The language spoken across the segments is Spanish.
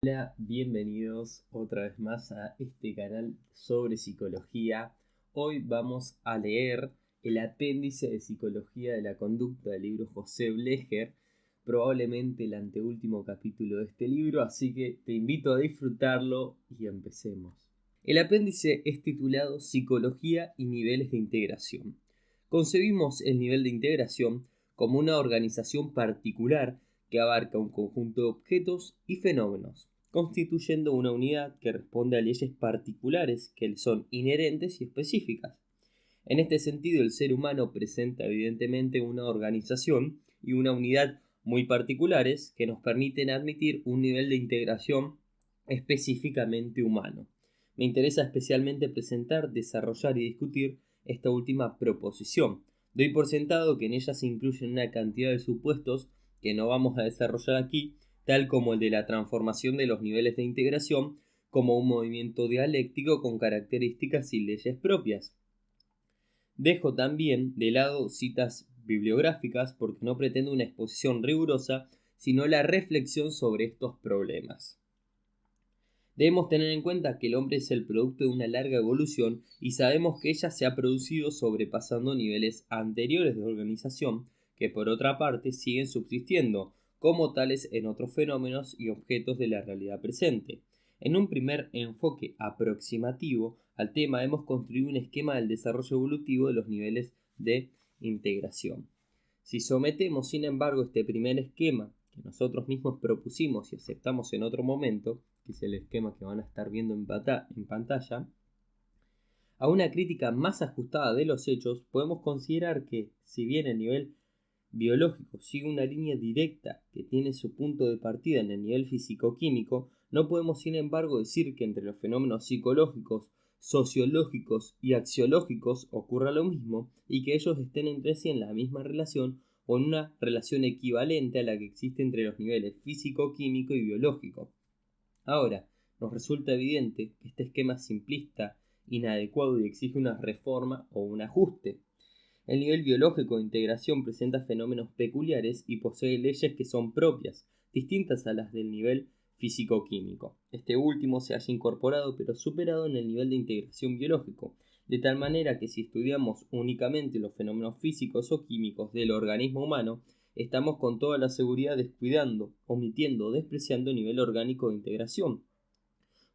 Hola, bienvenidos otra vez más a este canal sobre psicología. Hoy vamos a leer el apéndice de Psicología de la Conducta del libro José Blecher, probablemente el anteúltimo capítulo de este libro, así que te invito a disfrutarlo y empecemos. El apéndice es titulado Psicología y niveles de integración. Concebimos el nivel de integración como una organización particular que abarca un conjunto de objetos y fenómenos, constituyendo una unidad que responde a leyes particulares que le son inherentes y específicas. En este sentido, el ser humano presenta evidentemente una organización y una unidad muy particulares que nos permiten admitir un nivel de integración específicamente humano. Me interesa especialmente presentar, desarrollar y discutir esta última proposición. Doy por sentado que en ella se incluyen una cantidad de supuestos que no vamos a desarrollar aquí, tal como el de la transformación de los niveles de integración como un movimiento dialéctico con características y leyes propias. Dejo también de lado citas bibliográficas porque no pretendo una exposición rigurosa, sino la reflexión sobre estos problemas. Debemos tener en cuenta que el hombre es el producto de una larga evolución y sabemos que ella se ha producido sobrepasando niveles anteriores de organización que por otra parte siguen subsistiendo como tales en otros fenómenos y objetos de la realidad presente. En un primer enfoque aproximativo al tema hemos construido un esquema del desarrollo evolutivo de los niveles de integración. Si sometemos, sin embargo, este primer esquema que nosotros mismos propusimos y aceptamos en otro momento, que es el esquema que van a estar viendo en pantalla, a una crítica más ajustada de los hechos, podemos considerar que, si bien el nivel biológico sigue una línea directa que tiene su punto de partida en el nivel físico-químico, no podemos sin embargo decir que entre los fenómenos psicológicos, sociológicos y axiológicos ocurra lo mismo y que ellos estén entre sí en la misma relación o en una relación equivalente a la que existe entre los niveles físico, químico y biológico. Ahora, nos resulta evidente que este esquema es simplista, inadecuado y exige una reforma o un ajuste. El nivel biológico de integración presenta fenómenos peculiares y posee leyes que son propias, distintas a las del nivel físico-químico. Este último se halla incorporado pero superado en el nivel de integración biológico, de tal manera que si estudiamos únicamente los fenómenos físicos o químicos del organismo humano, estamos con toda la seguridad descuidando, omitiendo o despreciando el nivel orgánico de integración.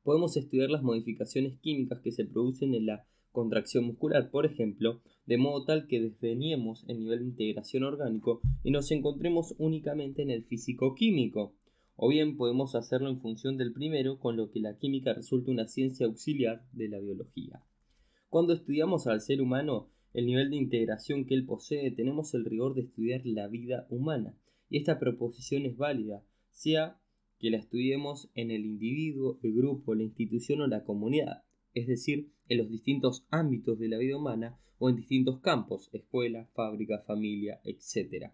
Podemos estudiar las modificaciones químicas que se producen en la contracción muscular, por ejemplo, de modo tal que desdeñemos el nivel de integración orgánico y nos encontremos únicamente en el físico-químico. O bien podemos hacerlo en función del primero, con lo que la química resulta una ciencia auxiliar de la biología. Cuando estudiamos al ser humano, el nivel de integración que él posee, tenemos el rigor de estudiar la vida humana. Y esta proposición es válida, sea que la estudiemos en el individuo, el grupo, la institución o la comunidad, es decir, en los distintos ámbitos de la vida humana o en distintos campos, escuela, fábrica, familia, etc.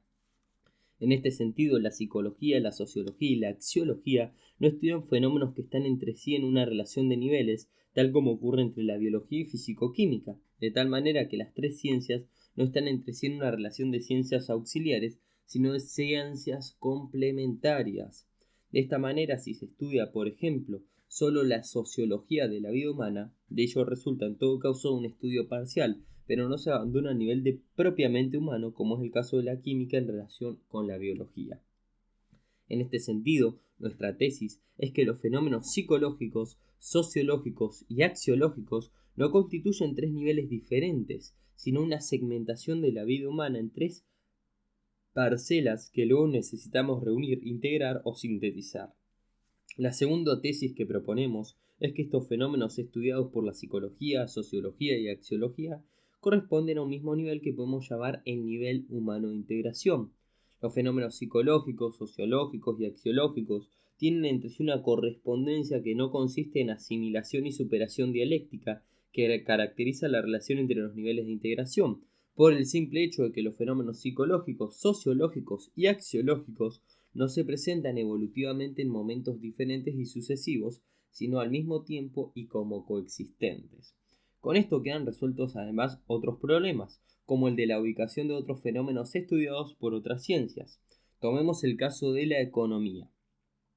En este sentido, la psicología, la sociología y la axiología no estudian fenómenos que están entre sí en una relación de niveles, tal como ocurre entre la biología y fisicoquímica, de tal manera que las tres ciencias no están entre sí en una relación de ciencias auxiliares, sino de ciencias complementarias. De esta manera, si se estudia, por ejemplo, solo la sociología de la vida humana, de ello resulta en todo caso un estudio parcial, pero no se abandona a nivel de propiamente humano, como es el caso de la química en relación con la biología. En este sentido, nuestra tesis es que los fenómenos psicológicos, sociológicos y axiológicos no constituyen tres niveles diferentes, sino una segmentación de la vida humana en tres parcelas que luego necesitamos reunir, integrar o sintetizar. La segunda tesis que proponemos es que estos fenómenos estudiados por la psicología, sociología y axiología corresponden a un mismo nivel que podemos llamar el nivel humano de integración. Los fenómenos psicológicos, sociológicos y axiológicos tienen entre sí una correspondencia que no consiste en asimilación y superación dialéctica que caracteriza la relación entre los niveles de integración, por el simple hecho de que los fenómenos psicológicos, sociológicos y axiológicos no se presentan evolutivamente en momentos diferentes y sucesivos, sino al mismo tiempo y como coexistentes. Con esto quedan resueltos además otros problemas, como el de la ubicación de otros fenómenos estudiados por otras ciencias. Tomemos el caso de la economía.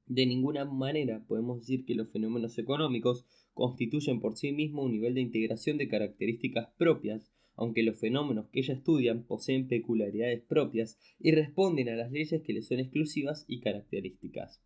De ninguna manera podemos decir que los fenómenos económicos constituyen por sí mismos un nivel de integración de características propias, aunque los fenómenos que ella estudian poseen peculiaridades propias y responden a las leyes que les son exclusivas y características.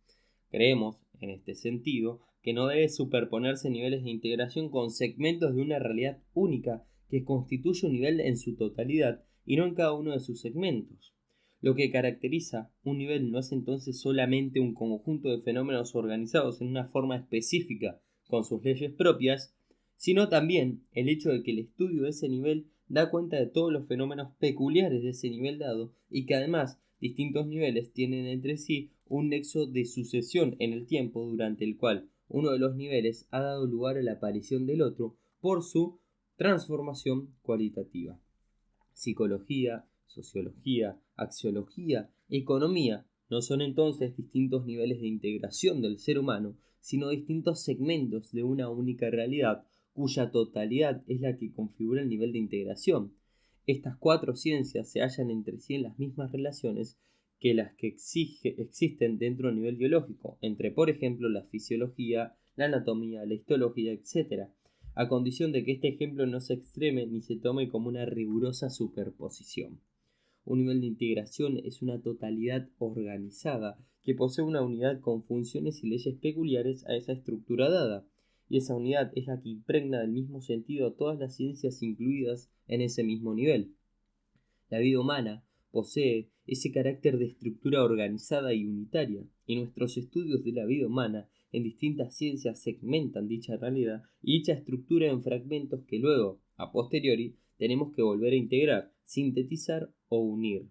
Creemos, en este sentido, que no debe superponerse niveles de integración con segmentos de una realidad única que constituye un nivel en su totalidad y no en cada uno de sus segmentos. Lo que caracteriza un nivel no es entonces solamente un conjunto de fenómenos organizados en una forma específica con sus leyes propias, sino también el hecho de que el estudio de ese nivel da cuenta de todos los fenómenos peculiares de ese nivel dado y que además distintos niveles tienen entre sí un nexo de sucesión en el tiempo durante el cual uno de los niveles ha dado lugar a la aparición del otro por su transformación cualitativa. Psicología, sociología, axiología, economía no son entonces distintos niveles de integración del ser humano, sino distintos segmentos de una única realidad cuya totalidad es la que configura el nivel de integración. Estas cuatro ciencias se hallan entre sí en las mismas relaciones que las que existen dentro del nivel biológico, entre por ejemplo la fisiología, la anatomía, la histología, etc., a condición de que este ejemplo no se extreme ni se tome como una rigurosa superposición. Un nivel de integración es una totalidad organizada que posee una unidad con funciones y leyes peculiares a esa estructura dada, y esa unidad es la que impregna del mismo sentido a todas las ciencias incluidas en ese mismo nivel. La vida humana posee ese carácter de estructura organizada y unitaria, y nuestros estudios de la vida humana en distintas ciencias segmentan dicha realidad y dicha estructura en fragmentos que luego, a posteriori, tenemos que volver a integrar, sintetizar o unir.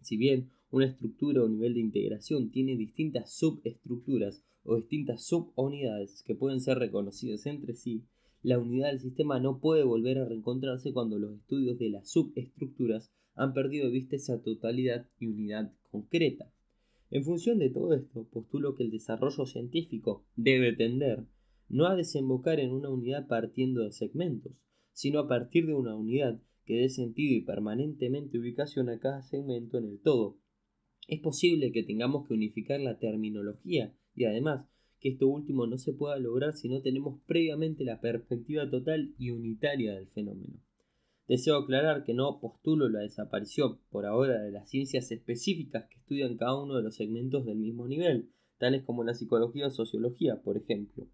Si bien una estructura o nivel de integración tiene distintas subestructuras o distintas subunidades que pueden ser reconocidas entre sí, la unidad del sistema no puede volver a reencontrarse cuando los estudios de las subestructuras han perdido de vista esa totalidad y unidad concreta. En función de todo esto, postulo que el desarrollo científico debe tender no a desembocar en una unidad partiendo de segmentos, sino a partir de una unidad que dé sentido y permanentemente ubicación a cada segmento en el todo. Es posible que tengamos que unificar la terminología y además que esto último no se pueda lograr si no tenemos previamente la perspectiva total y unitaria del fenómeno. Deseo aclarar que no postulo la desaparición por ahora de las ciencias específicas que estudian cada uno de los segmentos del mismo nivel, tales como la psicología o sociología, por ejemplo,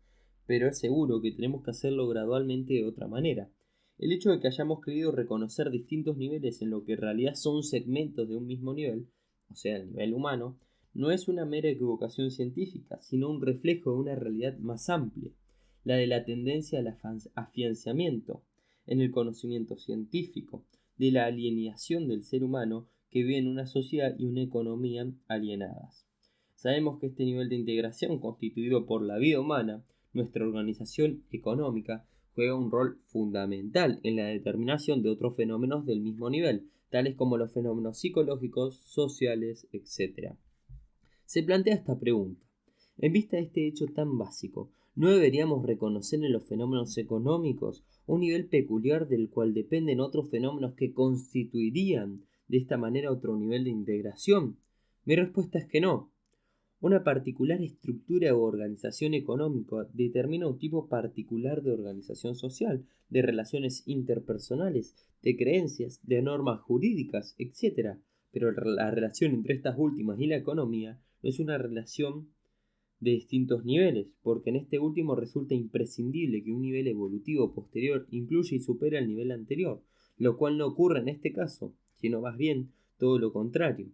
pero es seguro que tenemos que hacerlo gradualmente de otra manera. El hecho de que hayamos querido reconocer distintos niveles en lo que en realidad son segmentos de un mismo nivel, o sea, el nivel humano, no es una mera equivocación científica, sino un reflejo de una realidad más amplia, la de la tendencia al afianzamiento en el conocimiento científico, de la alienación del ser humano que vive en una sociedad y una economía alienadas. Sabemos que este nivel de integración constituido por la vida humana, nuestra organización económica, juega un rol fundamental en la determinación de otros fenómenos del mismo nivel, tales como los fenómenos psicológicos, sociales, etc. Se plantea esta pregunta. En vista de este hecho tan básico, ¿no deberíamos reconocer en los fenómenos económicos un nivel peculiar del cual dependen otros fenómenos que constituirían de esta manera otro nivel de integración? Mi respuesta es que no. Una particular estructura u organización económica determina un tipo particular de organización social, de relaciones interpersonales, de creencias, de normas jurídicas, etc. Pero la relación entre estas últimas y la economía no es una relación de distintos niveles, porque en este último resulta imprescindible que un nivel evolutivo posterior incluya y supere al nivel anterior, lo cual no ocurre en este caso, sino más bien todo lo contrario.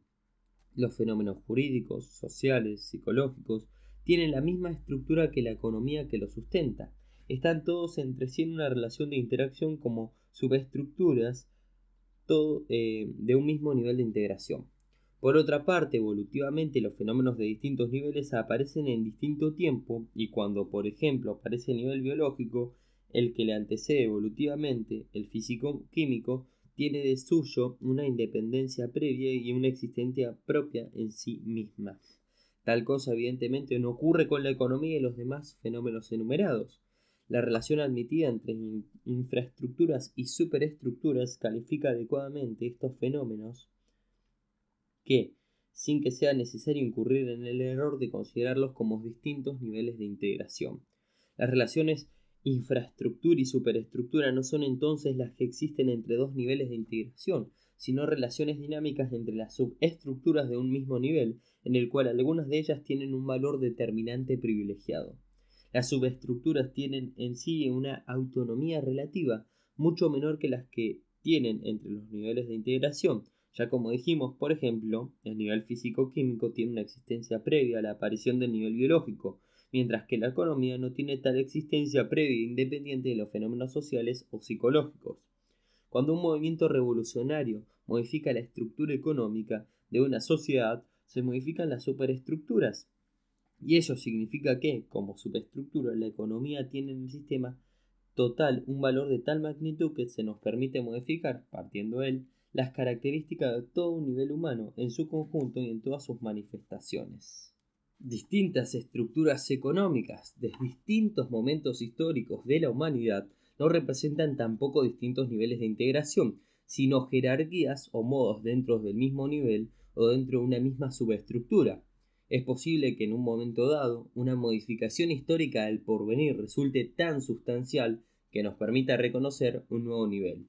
Los fenómenos jurídicos, sociales, psicológicos, tienen la misma estructura que la economía que los sustenta. Están todos entre sí en una relación de interacción como subestructuras de un mismo nivel de integración. Por otra parte, evolutivamente los fenómenos de distintos niveles aparecen en distinto tiempo y cuando, por ejemplo, aparece el nivel biológico, el que le antecede evolutivamente, el físico-químico, tiene de suyo una independencia previa y una existencia propia en sí misma. Tal cosa evidentemente no ocurre con la economía y los demás fenómenos enumerados. La relación admitida entre infraestructuras y superestructuras califica adecuadamente estos fenómenos que, sin que sea necesario incurrir en el error de considerarlos como distintos niveles de integración. Las relaciones infraestructura y superestructura no son entonces las que existen entre dos niveles de integración, sino relaciones dinámicas entre las subestructuras de un mismo nivel, en el cual algunas de ellas tienen un valor determinante privilegiado. Las subestructuras tienen en sí una autonomía relativa mucho menor que las que tienen entre los niveles de integración. Ya como dijimos, por ejemplo, el nivel físico-químico tiene una existencia previa a la aparición del nivel biológico, mientras que la economía no tiene tal existencia previa e independiente de los fenómenos sociales o psicológicos. Cuando un movimiento revolucionario modifica la estructura económica de una sociedad, se modifican las superestructuras. Y ello significa que, como superestructura, la economía tiene en el sistema total un valor de tal magnitud que se nos permite modificar, partiendo de él, las características de todo un nivel humano en su conjunto y en todas sus manifestaciones. Distintas estructuras económicas de distintos momentos históricos de la humanidad no representan tampoco distintos niveles de integración, sino jerarquías o modos dentro del mismo nivel o dentro de una misma subestructura. Es posible que en un momento dado una modificación histórica del porvenir resulte tan sustancial que nos permita reconocer un nuevo nivel,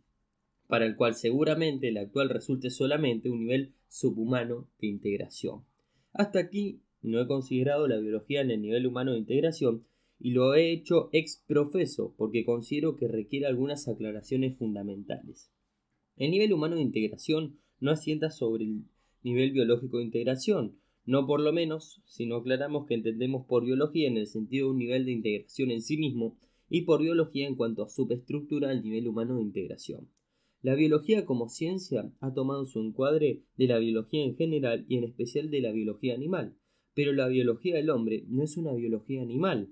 para el cual seguramente el actual resulte solamente un nivel subhumano de integración. Hasta aquí no he considerado la biología en el nivel humano de integración y lo he hecho ex profeso porque considero que requiere algunas aclaraciones fundamentales. El nivel humano de integración no asienta sobre el nivel biológico de integración, no por lo menos si no aclaramos que entendemos por biología en el sentido de un nivel de integración en sí mismo y por biología en cuanto a subestructura al nivel humano de integración. La biología como ciencia ha tomado su encuadre de la biología en general y en especial de la biología animal, pero la biología del hombre no es una biología animal.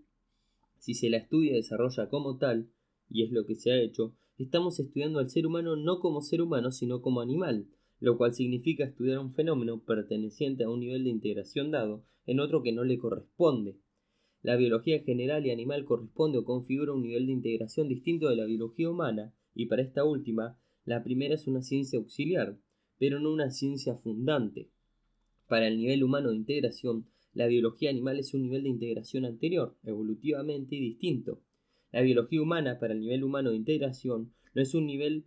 Si se la estudia y desarrolla como tal, y es lo que se ha hecho, estamos estudiando al ser humano no como ser humano, sino como animal, lo cual significa estudiar un fenómeno perteneciente a un nivel de integración dado en otro que no le corresponde. La biología general y animal corresponde o configura un nivel de integración distinto de la biología humana, y para esta última, la primera es una ciencia auxiliar, pero no una ciencia fundante. Para el nivel humano de integración, la biología animal es un nivel de integración anterior, evolutivamente y distinto. La biología humana para el nivel humano de integración no es un nivel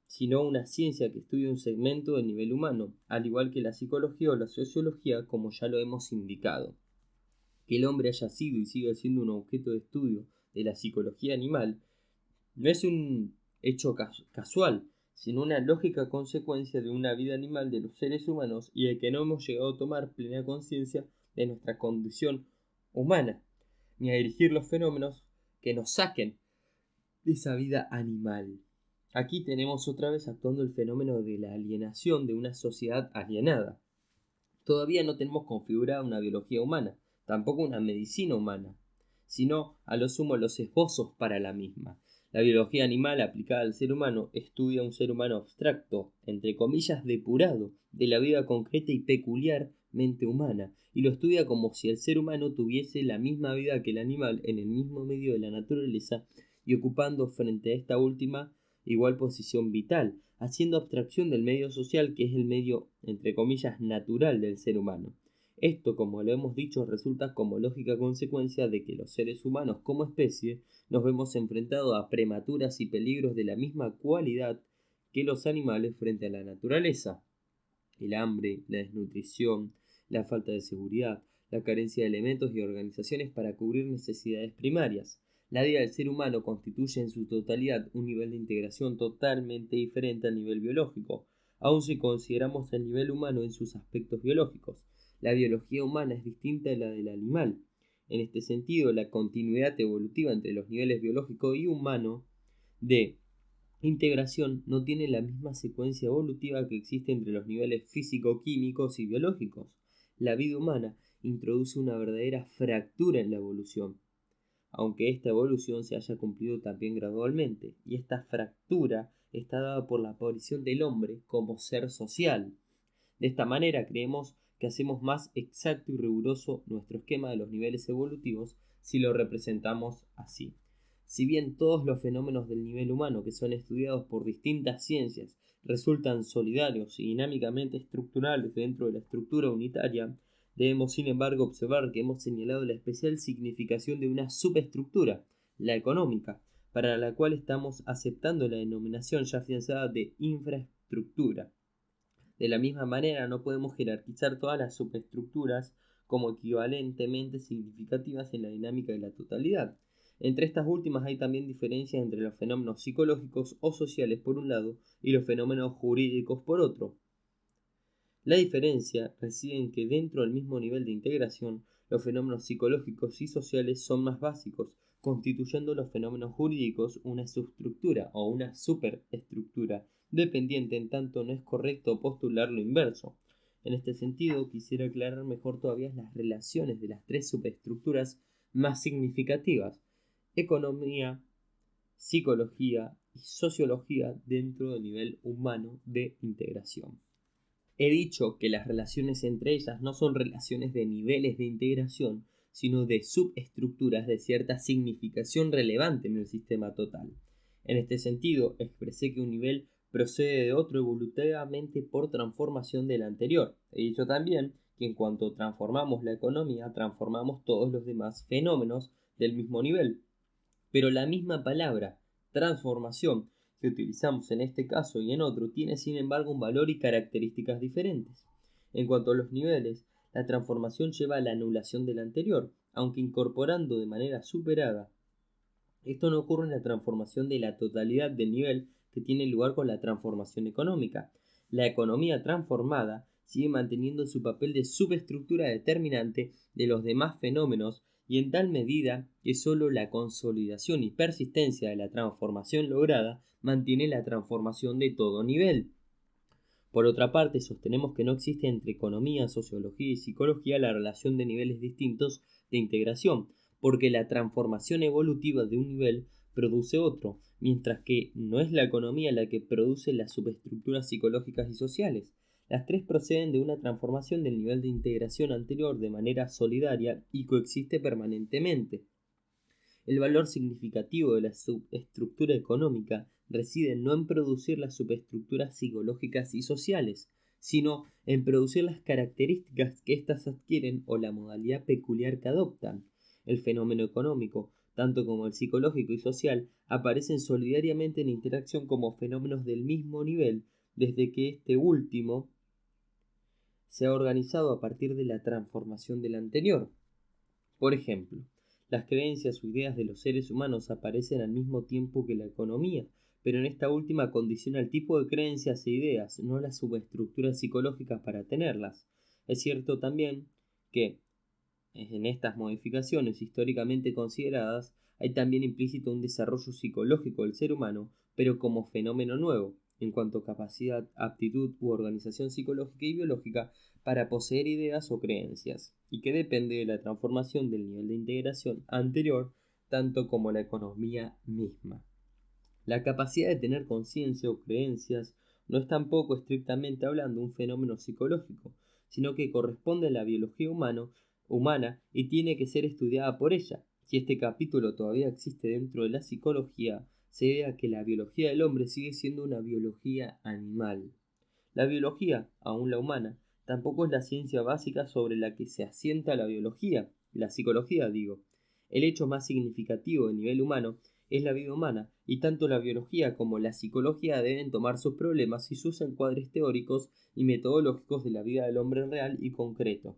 sino una ciencia que estudia un segmento del nivel humano, al igual que la psicología o la sociología, como ya lo hemos indicado. Que el hombre haya sido y siga siendo un objeto de estudio de la psicología animal no es un hecho casual, sino una lógica consecuencia de una vida animal de los seres humanos y de que no hemos llegado a tomar plena conciencia de nuestra condición humana, ni a dirigir los fenómenos que nos saquen de esa vida animal. Aquí tenemos otra vez actuando el fenómeno de la alienación de una sociedad alienada. Todavía no tenemos configurada una biología humana, tampoco una medicina humana, sino a lo sumo los esbozos para la misma. La biología animal aplicada al ser humano estudia un ser humano abstracto, entre comillas depurado, de la vida concreta y peculiarmente humana, y lo estudia como si el ser humano tuviese la misma vida que el animal en el mismo medio de la naturaleza y ocupando frente a esta última igual posición vital, haciendo abstracción del medio social que es el medio, entre comillas, natural del ser humano. Esto, como lo hemos dicho, resulta como lógica consecuencia de que los seres humanos como especie nos vemos enfrentados a prematuras y peligros de la misma cualidad que los animales frente a la naturaleza. El hambre, la desnutrición, la falta de seguridad, la carencia de elementos y organizaciones para cubrir necesidades primarias. La vida del ser humano constituye en su totalidad un nivel de integración totalmente diferente al nivel biológico, aun si consideramos el nivel humano en sus aspectos biológicos. La biología humana es distinta de la del animal. En este sentido, la continuidad evolutiva entre los niveles biológico y humano de integración no tiene la misma secuencia evolutiva que existe entre los niveles físico-químicos y biológicos. La vida humana introduce una verdadera fractura en la evolución, aunque esta evolución se haya cumplido también gradualmente, y esta fractura está dada por la aparición del hombre como ser social. De esta manera creemos que hacemos más exacto y riguroso nuestro esquema de los niveles evolutivos si lo representamos así. Si bien todos los fenómenos del nivel humano que son estudiados por distintas ciencias resultan solidarios y dinámicamente estructurales dentro de la estructura unitaria, debemos sin embargo observar que hemos señalado la especial significación de una subestructura, la económica, para la cual estamos aceptando la denominación ya afianzada de infraestructura. De la misma manera, no podemos jerarquizar todas las subestructuras como equivalentemente significativas en la dinámica de la totalidad. Entre estas últimas hay también diferencias entre los fenómenos psicológicos o sociales por un lado y los fenómenos jurídicos por otro. La diferencia reside en que dentro del mismo nivel de integración, los fenómenos psicológicos y sociales son más básicos, constituyendo los fenómenos jurídicos una subestructura o una superestructura dependiente, en tanto no es correcto postular lo inverso. En este sentido, quisiera aclarar mejor todavía las relaciones de las tres superestructuras más significativas: economía, psicología y sociología dentro del nivel humano de integración. He dicho que las relaciones entre ellas no son relaciones de niveles de integración, sino de subestructuras de cierta significación relevante en el sistema total. En este sentido, expresé que un nivel procede de otro evolutivamente por transformación del anterior. He dicho también que en cuanto transformamos la economía, transformamos todos los demás fenómenos del mismo nivel. Pero la misma palabra, transformación, que utilizamos en este caso y en otro, tiene sin embargo un valor y características diferentes. En cuanto a los niveles, la transformación lleva a la anulación del anterior, aunque incorporando de manera superada. Esto no ocurre en la transformación de la totalidad del nivel que tiene lugar con la transformación económica. La economía transformada sigue manteniendo su papel de subestructura determinante de los demás fenómenos y en tal medida que sólo la consolidación y persistencia de la transformación lograda mantiene la transformación de todo nivel. Por otra parte, sostenemos que no existe entre economía, sociología y psicología la relación de niveles distintos de integración, porque la transformación evolutiva de un nivel produce otro, mientras que no es la economía la que produce las subestructuras psicológicas y sociales. Las tres proceden de una transformación del nivel de integración anterior de manera solidaria y coexiste permanentemente. El valor significativo de la subestructura económica reside no en producir las subestructuras psicológicas y sociales, sino en producir las características que éstas adquieren o la modalidad peculiar que adoptan. El fenómeno económico, tanto como el psicológico y social, aparecen solidariamente en interacción como fenómenos del mismo nivel, desde que este último se ha organizado a partir de la transformación del anterior. Por ejemplo, las creencias o ideas de los seres humanos aparecen al mismo tiempo que la economía, pero en esta última condiciona el tipo de creencias e ideas, no las subestructuras psicológicas para tenerlas. Es cierto también que en estas modificaciones históricamente consideradas hay también implícito un desarrollo psicológico del ser humano, pero como fenómeno nuevo, en cuanto a capacidad, aptitud u organización psicológica y biológica para poseer ideas o creencias, y que depende de la transformación del nivel de integración anterior, tanto como la economía misma. La capacidad de tener conciencia o creencias no es tampoco estrictamente hablando un fenómeno psicológico, sino que corresponde a la biología humana y tiene que ser estudiada por ella. Si este capítulo todavía existe dentro de la psicología, se debe a que la biología del hombre sigue siendo una biología animal. La biología, aún la humana, tampoco es la ciencia básica sobre la que se asienta la psicología digo. El hecho más significativo a nivel humano es la vida humana, y tanto la biología como la psicología deben tomar sus problemas y sus encuadres teóricos y metodológicos de la vida del hombre real y concreto.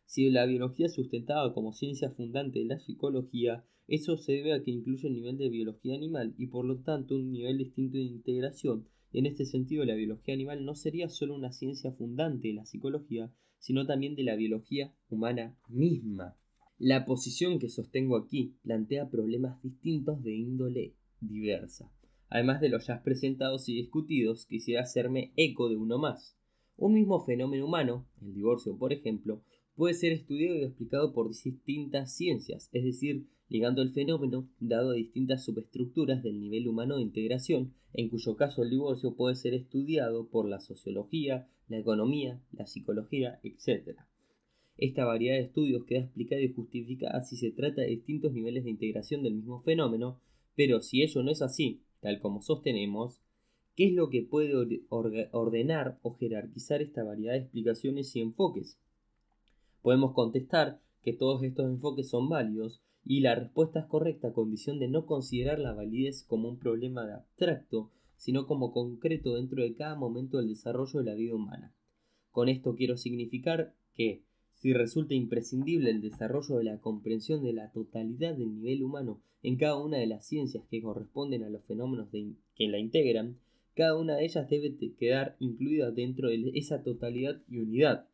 Si la biología es sustentada como ciencia fundante de la psicología, eso se debe a que incluye un nivel de biología animal y por lo tanto un nivel distinto de integración. Y en este sentido, la biología animal no sería solo una ciencia fundante de la psicología, sino también de la biología humana misma. La posición que sostengo aquí plantea problemas distintos de índole diversa. Además de los ya presentados y discutidos, quisiera hacerme eco de uno más. Un mismo fenómeno humano, el divorcio por ejemplo, puede ser estudiado y explicado por distintas ciencias, es decir, ligando el fenómeno dado a distintas subestructuras del nivel humano de integración, en cuyo caso el divorcio puede ser estudiado por la sociología, la economía, la psicología, etc. Esta variedad de estudios queda explicada y justificada si se trata de distintos niveles de integración del mismo fenómeno, pero si ello no es así, tal como sostenemos, ¿Qué es lo que puede ordenar o jerarquizar esta variedad de explicaciones y enfoques? Podemos contestar que todos estos enfoques son válidos y la respuesta es correcta a condición de no considerar la validez como un problema de abstracto, sino como concreto dentro de cada momento del desarrollo de la vida humana. Con esto quiero significar que, si resulta imprescindible el desarrollo de la comprensión de la totalidad del nivel humano en cada una de las ciencias que corresponden a los fenómenos que la integran, cada una de ellas debe quedar incluida dentro de esa totalidad y unidad.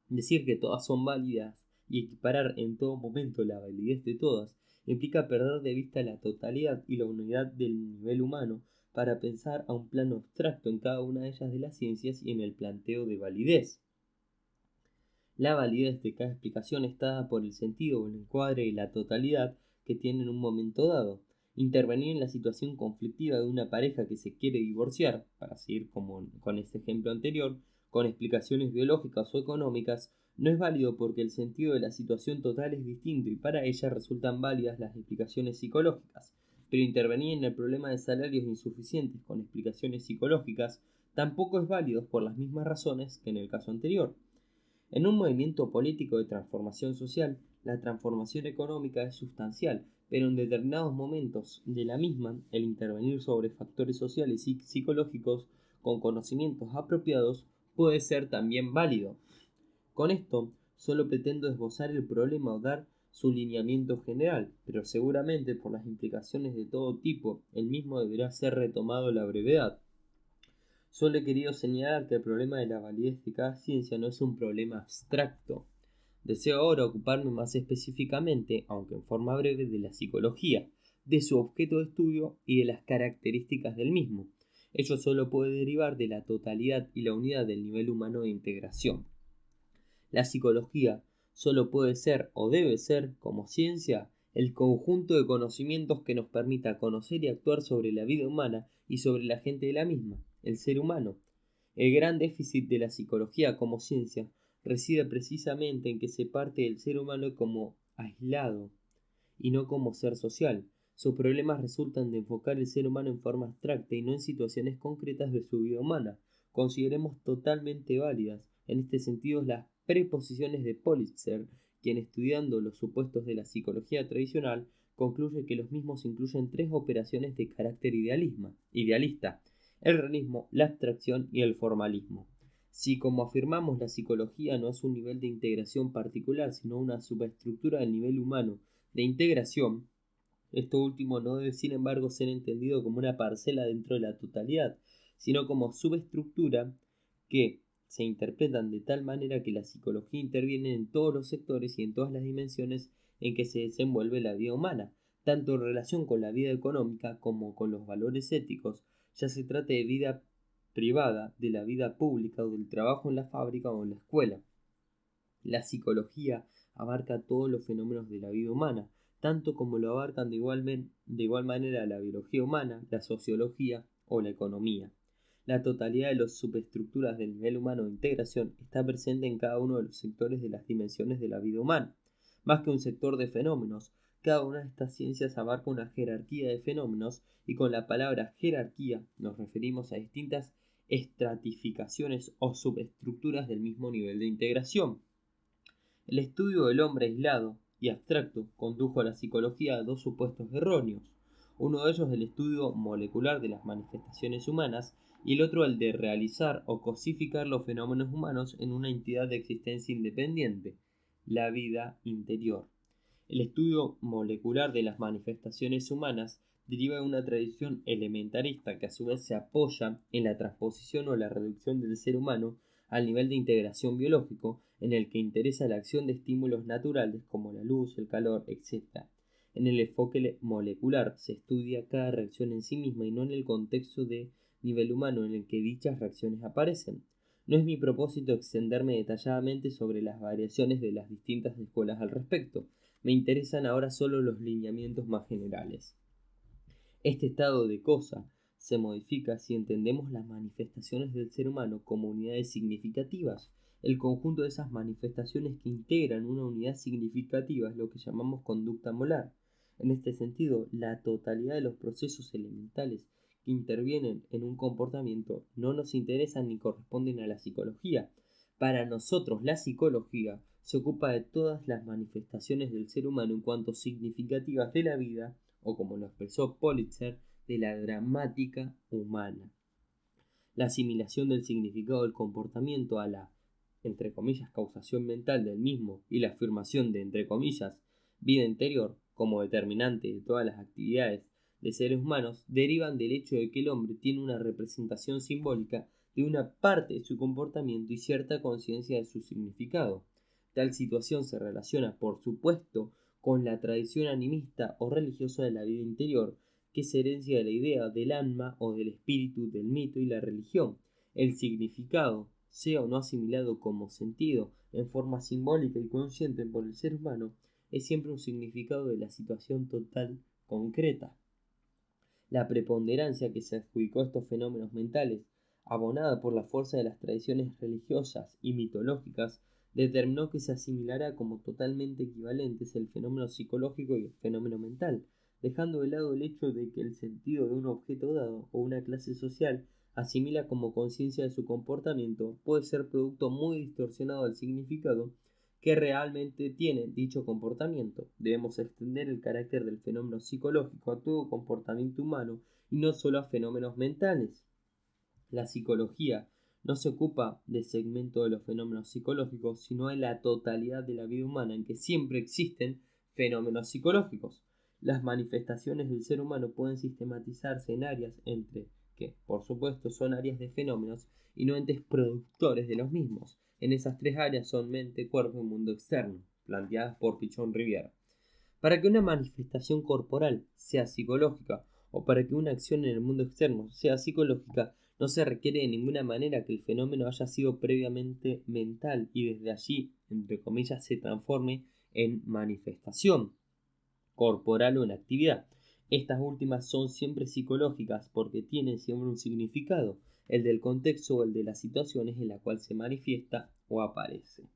Decir que todas son válidas y equiparar en todo momento la validez de todas implica perder de vista la totalidad y la unidad del nivel humano para pensar a un plano abstracto en cada una de ellas de las ciencias y en el planteo de validez. La validez de cada explicación está dada por el sentido o el encuadre y la totalidad que tiene en un momento dado. Intervenir en la situación conflictiva de una pareja que se quiere divorciar, para seguir con este ejemplo anterior, con explicaciones biológicas o económicas, no es válido porque el sentido de la situación total es distinto y para ella resultan válidas las explicaciones psicológicas. Pero intervenir en el problema de salarios insuficientes con explicaciones psicológicas tampoco es válido por las mismas razones que en el caso anterior. En un movimiento político de transformación social, la transformación económica es sustancial, pero en determinados momentos de la misma, el intervenir sobre factores sociales y psicológicos con conocimientos apropiados puede ser también válido. Con esto, solo pretendo esbozar el problema o dar su lineamiento general, pero seguramente por las implicaciones de todo tipo, el mismo deberá ser retomado a la brevedad. Solo he querido señalar que el problema de la validez de cada ciencia no es un problema abstracto. Deseo ahora ocuparme más específicamente, aunque en forma breve, de la psicología, de su objeto de estudio y de las características del mismo. Ello solo puede derivar de la totalidad y la unidad del nivel humano de integración. La psicología solo puede ser o debe ser, como ciencia, el conjunto de conocimientos que nos permita conocer y actuar sobre la vida humana y sobre la gente de la misma, el ser humano. El gran déficit de la psicología como ciencia reside precisamente en que se parte del ser humano como aislado y no como ser social. Sus problemas resultan de enfocar el ser humano en forma abstracta y no en situaciones concretas de su vida humana. Consideremos totalmente válidas, en este sentido, las preposiciones de Pulitzer, quien estudiando los supuestos de la psicología tradicional, concluye que los mismos incluyen tres operaciones de carácter idealista: el realismo, la abstracción y el formalismo. Si, como afirmamos, la psicología no es un nivel de integración particular, sino una subestructura del nivel humano de integración, esto último no debe, sin embargo, ser entendido como una parcela dentro de la totalidad, sino como subestructura que se interpretan de tal manera que la psicología interviene en todos los sectores y en todas las dimensiones en que se desenvuelve la vida humana, tanto en relación con la vida económica como con los valores éticos, ya se trate de vida privada, de la vida pública o del trabajo en la fábrica o en la escuela. La psicología abarca todos los fenómenos de la vida humana, tanto como lo abarcan de igual manera la biología humana, la sociología o la economía. La totalidad de las subestructuras del nivel humano de integración está presente en cada uno de los sectores de las dimensiones de la vida humana. Más que un sector de fenómenos, cada una de estas ciencias abarca una jerarquía de fenómenos y con la palabra jerarquía nos referimos a distintas estratificaciones o subestructuras del mismo nivel de integración. El estudio del hombre aislado y abstracto condujo a la psicología a dos supuestos erróneos. Uno de ellos el estudio molecular de las manifestaciones humanas y el otro el de realizar o cosificar los fenómenos humanos en una entidad de existencia independiente, la vida interior. El estudio molecular de las manifestaciones humanas deriva de una tradición elementarista que a su vez se apoya en la transposición o la reducción del ser humano al nivel de integración biológico en el que interesa la acción de estímulos naturales como la luz, el calor, etc. En el enfoque molecular se estudia cada reacción en sí misma y no en el contexto de nivel humano en el que dichas reacciones aparecen. No es mi propósito extenderme detalladamente sobre las variaciones de las distintas escuelas al respecto. Me interesan ahora solo los lineamientos más generales. Este estado de cosa se modifica si entendemos las manifestaciones del ser humano como unidades significativas. El conjunto de esas manifestaciones que integran una unidad significativa es lo que llamamos conducta molar. En este sentido, la totalidad de los procesos elementales que intervienen en un comportamiento no nos interesan ni corresponden a la psicología. Para nosotros, la psicología se ocupa de todas las manifestaciones del ser humano en cuanto significativas de la vida, o como lo expresó Pulitzer, de la dramática humana. La asimilación del significado del comportamiento a la, entre comillas, causación mental del mismo y la afirmación de, entre comillas, vida interior como determinante de todas las actividades de seres humanos derivan del hecho de que el hombre tiene una representación simbólica de una parte de su comportamiento y cierta conciencia de su significado. Tal situación se relaciona, por supuesto, con la tradición animista o religiosa de la vida interior, que es herencia de la idea del alma o del espíritu del mito y la religión. El significado, sea o no asimilado como sentido en forma simbólica y consciente por el ser humano, es siempre un significado de la situación total concreta. La preponderancia que se adjudicó a estos fenómenos mentales, abonada por la fuerza de las tradiciones religiosas y mitológicas, determinó que se asimilara como totalmente equivalentes el fenómeno psicológico y el fenómeno mental, dejando de lado el hecho de que el sentido de un objeto dado o una clase social asimila como conciencia de su comportamiento puede ser producto muy distorsionado del significado que realmente tiene dicho comportamiento. Debemos extender el carácter del fenómeno psicológico a todo comportamiento humano y no solo a fenómenos mentales. La psicología no se ocupa del segmento de los fenómenos psicológicos, sino de la totalidad de la vida humana en que siempre existen fenómenos psicológicos. Las manifestaciones del ser humano pueden sistematizarse en áreas entre que, por supuesto, son áreas de fenómenos y no entes productores de los mismos. En esas tres áreas son mente, cuerpo y mundo externo, planteadas por Pichon Rivière. Para que una manifestación corporal sea psicológica o para que una acción en el mundo externo sea psicológica, no se requiere de ninguna manera que el fenómeno haya sido previamente mental y desde allí, entre comillas, se transforme en manifestación corporal o en actividad. Estas últimas son siempre psicológicas porque tienen siempre un significado, el del contexto o el de las situaciones en la cual se manifiesta o aparece.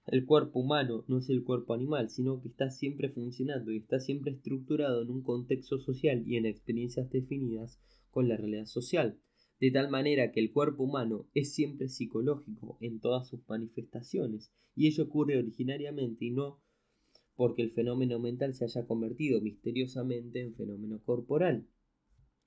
El cuerpo humano no es el cuerpo animal, sino que está siempre funcionando y está siempre estructurado en un contexto social y en experiencias definidas con la realidad social, de tal manera que el cuerpo humano es siempre psicológico en todas sus manifestaciones, y ello ocurre originariamente y no porque el fenómeno mental se haya convertido misteriosamente en fenómeno corporal.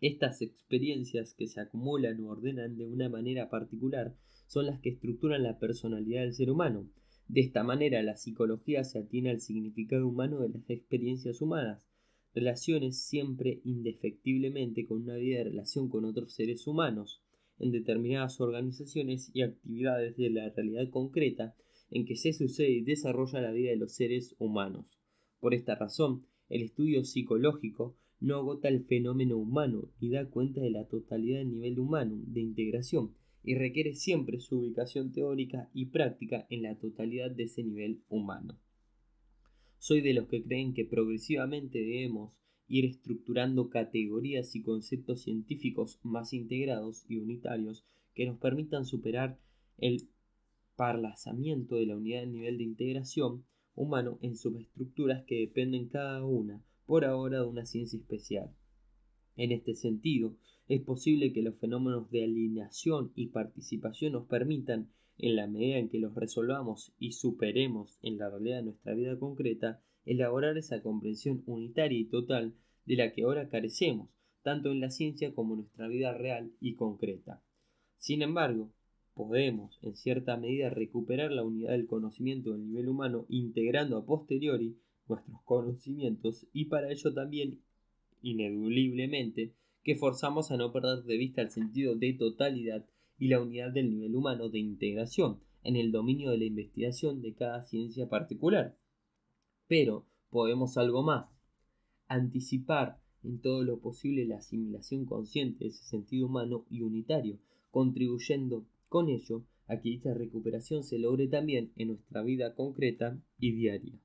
Estas experiencias que se acumulan o ordenan de una manera particular son las que estructuran la personalidad del ser humano. De esta manera, la psicología se atiene al significado humano de las experiencias humanas, relaciones siempre indefectiblemente con una vida de relación con otros seres humanos, en determinadas organizaciones y actividades de la realidad concreta en que se sucede y desarrolla la vida de los seres humanos. Por esta razón, el estudio psicológico no agota el fenómeno humano y da cuenta de la totalidad del nivel humano de integración y requiere siempre su ubicación teórica y práctica en la totalidad de ese nivel humano. Soy de los que creen que progresivamente debemos ir estructurando categorías y conceptos científicos más integrados y unitarios que nos permitan superar el parlazamiento de la unidad del nivel de integración humano en subestructuras que dependen cada una por ahora de una ciencia especial. En este sentido, es posible que los fenómenos de alineación y participación nos permitan, en la medida en que los resolvamos y superemos en la realidad de nuestra vida concreta, elaborar esa comprensión unitaria y total de la que ahora carecemos, tanto en la ciencia como en nuestra vida real y concreta. Sin embargo, podemos, en cierta medida, recuperar la unidad del conocimiento del nivel humano integrando a posteriori nuestros conocimientos y para ello también, ineludiblemente, que forzamos a no perder de vista el sentido de totalidad y la unidad del nivel humano de integración en el dominio de la investigación de cada ciencia particular. Pero podemos algo más, anticipar en todo lo posible la asimilación consciente de ese sentido humano y unitario, contribuyendo con ello a que dicha recuperación se logre también en nuestra vida concreta y diaria.